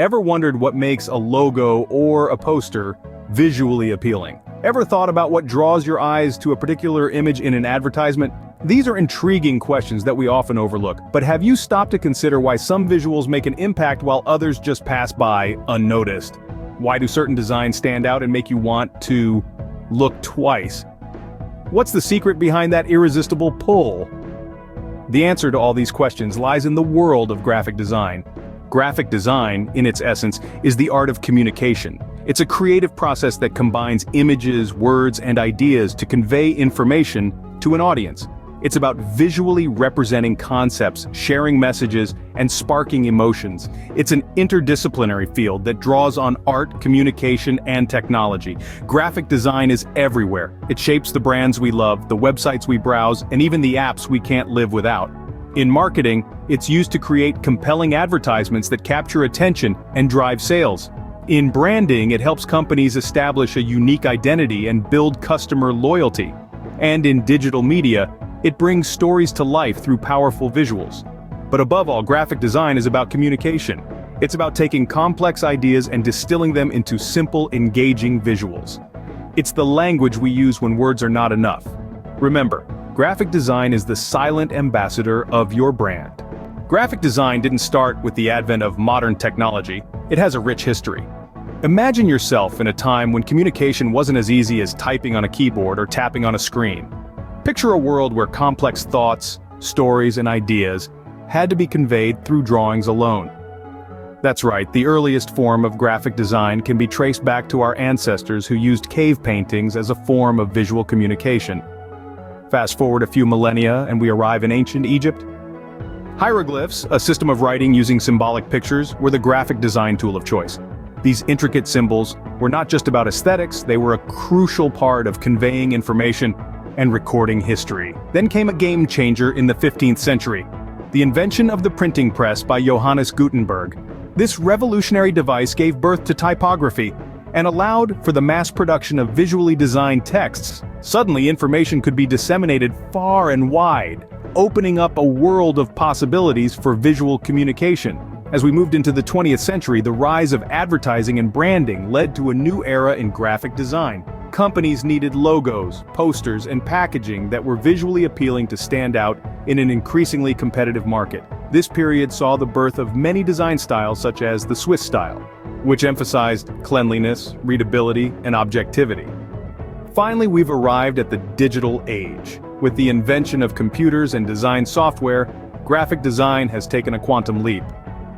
Ever wondered what makes a logo or a poster visually appealing? Ever thought about what draws your eyes to a particular image in an advertisement? These are intriguing questions that we often overlook, but have you stopped to consider why some visuals make an impact while others just pass by unnoticed? Why do certain designs stand out and make you want to look twice? What's the secret behind that irresistible pull? The answer to all these questions lies in the world of graphic design. Graphic design, in its essence, is the art of communication. It's a creative process that combines images, words, and ideas to convey information to an audience. It's about visually representing concepts, sharing messages, and sparking emotions. It's an interdisciplinary field that draws on art, communication, and technology. Graphic design is everywhere. It shapes the brands we love, the websites we browse, and even the apps we can't live without. In marketing, it's used to create compelling advertisements that capture attention and drive sales. In branding, it helps companies establish a unique identity and build customer loyalty. And in digital media, it brings stories to life through powerful visuals. But above all, graphic design is about communication. It's about taking complex ideas and distilling them into simple, engaging visuals. It's the language we use when words are not enough. Remember, graphic design is the silent ambassador of your brand. Graphic design didn't start with the advent of modern technology. It has a rich history. Imagine yourself in a time when communication wasn't as easy as typing on a keyboard or tapping on a screen. Picture a world where complex thoughts, stories, and ideas had to be conveyed through drawings alone. That's right, the earliest form of graphic design can be traced back to our ancestors who used cave paintings as a form of visual communication. Fast forward a few millennia and we arrive in ancient Egypt. Hieroglyphs, a system of writing using symbolic pictures, were the graphic design tool of choice. These intricate symbols were not just about aesthetics, they were a crucial part of conveying information and recording history. Then came a game changer in the 15th century, the invention of the printing press by Johannes Gutenberg. This revolutionary device gave birth to typography and allowed for the mass production of visually designed texts. Suddenly, information could be disseminated far and wide, opening up a world of possibilities for visual communication. As we moved into the 20th century, the rise of advertising and branding led to a new era in graphic design. Companies needed logos, posters, and packaging that were visually appealing to stand out in an increasingly competitive market. This period saw the birth of many design styles such as the Swiss style, which emphasized cleanliness, readability, and objectivity. Finally, we've arrived at the digital age. With the invention of computers and design software, graphic design has taken a quantum leap.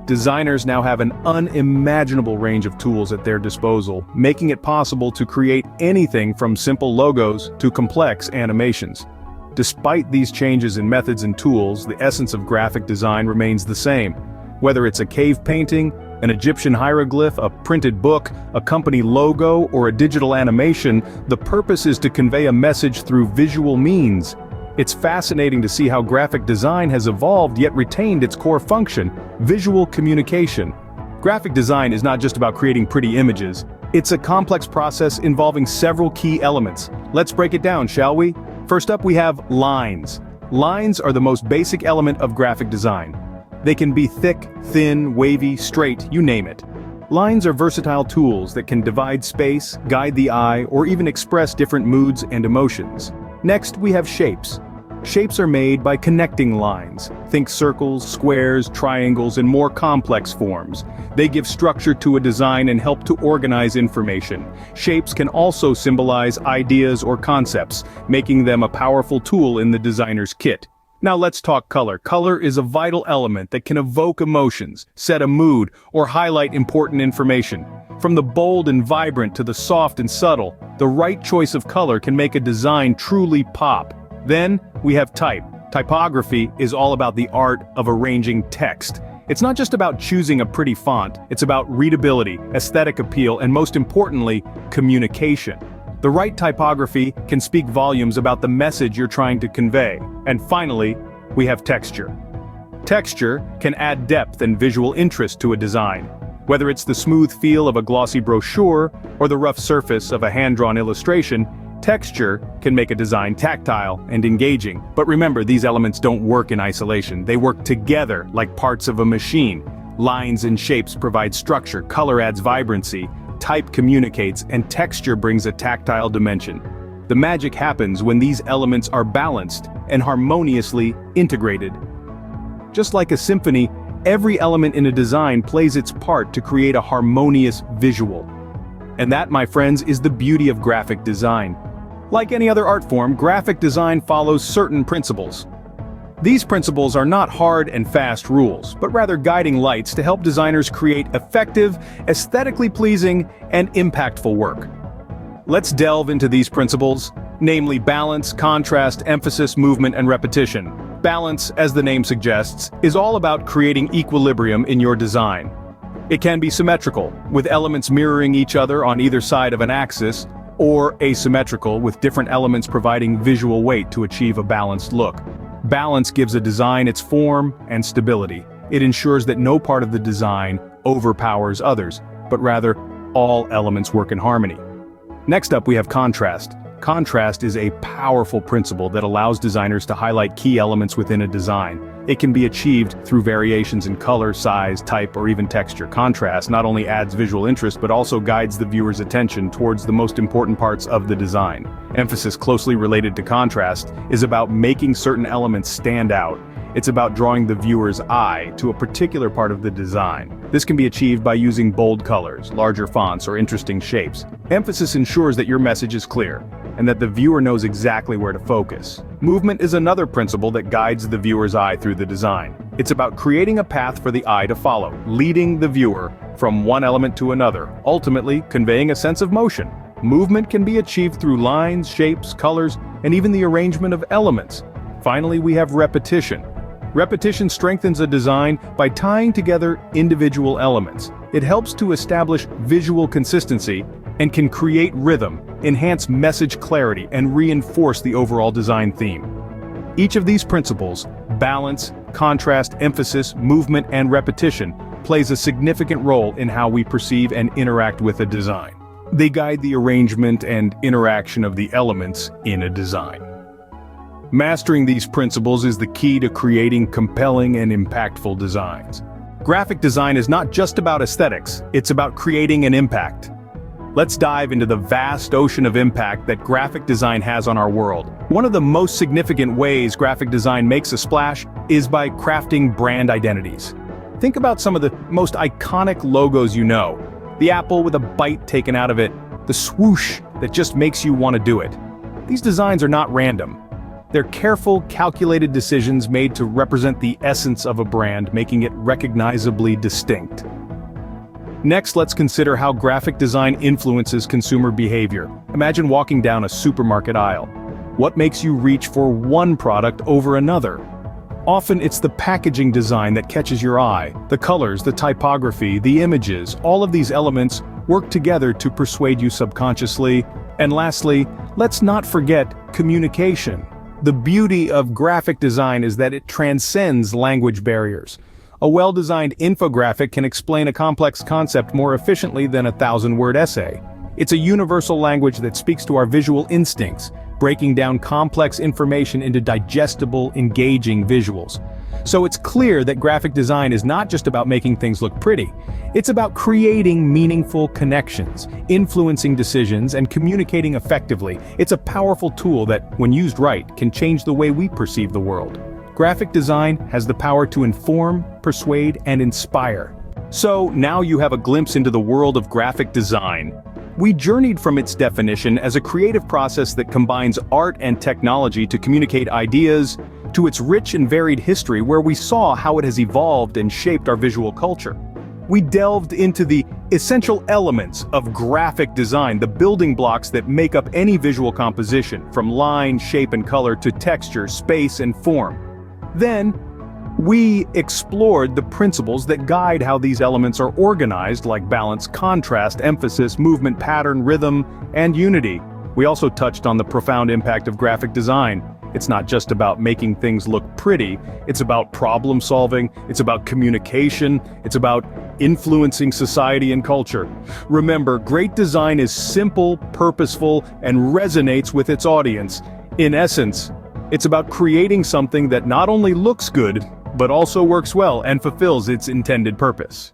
Designers now have an unimaginable range of tools at their disposal, making it possible to create anything from simple logos to complex animations. Despite these changes in methods and tools, the essence of graphic design remains the same. Whether it's a cave painting, an Egyptian hieroglyph, a printed book, a company logo, or a digital animation, the purpose is to convey a message through visual means. It's fascinating to see how graphic design has evolved yet retained its core function: visual communication. Graphic design is not just about creating pretty images. It's a complex process involving several key elements. Let's break it down, shall we? First up, we have lines. Lines are the most basic element of graphic design. They can be thick, thin, wavy, straight, you name it. Lines are versatile tools that can divide space, guide the eye, or even express different moods and emotions. Next, we have shapes. Shapes are made by connecting lines. Think circles, squares, triangles, and more complex forms. They give structure to a design and help to organize information. Shapes can also symbolize ideas or concepts, making them a powerful tool in the designer's kit. Now let's talk color. Color is a vital element that can evoke emotions, set a mood, or highlight important information. From the bold and vibrant to the soft and subtle, the right choice of color can make a design truly pop. Then, we have type. Typography is all about the art of arranging text. It's not just about choosing a pretty font, it's about readability, aesthetic appeal, and most importantly, communication. The right typography can speak volumes about the message you're trying to convey. And finally, we have texture. Texture can add depth and visual interest to a design. Whether it's the smooth feel of a glossy brochure or the rough surface of a hand-drawn illustration, texture can make a design tactile and engaging. But remember, these elements don't work in isolation. They work together like parts of a machine. Lines and shapes provide structure, color adds vibrancy, type communicates, and texture brings a tactile dimension. The magic happens when these elements are balanced and harmoniously integrated. Just like a symphony, every element in a design plays its part to create a harmonious visual. And that, my friends, is the beauty of graphic design. Like any other art form, graphic design follows certain principles. These principles are not hard and fast rules, but rather guiding lights to help designers create effective, aesthetically pleasing, and impactful work. Let's delve into these principles, namely balance, contrast, emphasis, movement, and repetition. Balance, as the name suggests, is all about creating equilibrium in your design. It can be symmetrical, with elements mirroring each other on either side of an axis, or asymmetrical, with different elements providing visual weight to achieve a balanced look. Balance gives a design its form and stability. It ensures that no part of the design overpowers others, but rather, all elements work in harmony. Next up, we have contrast. Contrast is a powerful principle that allows designers to highlight key elements within a design. It can be achieved through variations in color, size, type, or even texture. Contrast not only adds visual interest but also guides the viewer's attention towards the most important parts of the design. Emphasis closely related to contrast is about making certain elements stand out. It's about drawing the viewer's eye to a particular part of the design. This can be achieved by using bold colors, larger fonts, or interesting shapes. Emphasis ensures that your message is clear, and that the viewer knows exactly where to focus. Movement is another principle that guides the viewer's eye through the design. It's about creating a path for the eye to follow, leading the viewer from one element to another, ultimately conveying a sense of motion. Movement can be achieved through lines, shapes, colors, and even the arrangement of elements. Finally, we have repetition. Repetition strengthens a design by tying together individual elements. It helps to establish visual consistency and can create rhythm, enhance message clarity, and reinforce the overall design theme. Each of these principles, balance, contrast, emphasis, movement, and repetition, plays a significant role in how we perceive and interact with a design. They guide the arrangement and interaction of the elements in a design. Mastering these principles is the key to creating compelling and impactful designs. Graphic design is not just about aesthetics, it's about creating an impact. Let's dive into the vast ocean of impact that graphic design has on our world. One of the most significant ways graphic design makes a splash is by crafting brand identities. Think about some of the most iconic logos you know. The apple with a bite taken out of it, the swoosh that just makes you want to do it. These designs are not random. They're careful, calculated decisions made to represent the essence of a brand, making it recognizably distinct. Next, let's consider how graphic design influences consumer behavior. Imagine walking down a supermarket aisle. What makes you reach for one product over another? Often it's the packaging design that catches your eye. The colors, the typography, the images, all of these elements work together to persuade you subconsciously. And lastly, let's not forget communication. The beauty of graphic design is that it transcends language barriers. A well-designed infographic can explain a complex concept more efficiently than a 1,000-word essay. It's a universal language that speaks to our visual instincts, breaking down complex information into digestible, engaging visuals. So it's clear that graphic design is not just about making things look pretty. It's about creating meaningful connections, influencing decisions, and communicating effectively. It's a powerful tool that, when used right, can change the way we perceive the world. Graphic design has the power to inform, persuade, and inspire. So, now you have a glimpse into the world of graphic design. We journeyed from its definition as a creative process that combines art and technology to communicate ideas, to its rich and varied history where we saw how it has evolved and shaped our visual culture. We delved into the essential elements of graphic design, the building blocks that make up any visual composition, from line, shape, and color to texture, space, and form. Then, we explored the principles that guide how these elements are organized, like balance, contrast, emphasis, movement, pattern, rhythm, and unity. We also touched on the profound impact of graphic design. It's not just about making things look pretty, it's about problem solving, it's about communication, it's about influencing society and culture. Remember, great design is simple, purposeful, and resonates with its audience. In essence, it's about creating something that not only looks good, but also works well and fulfills its intended purpose.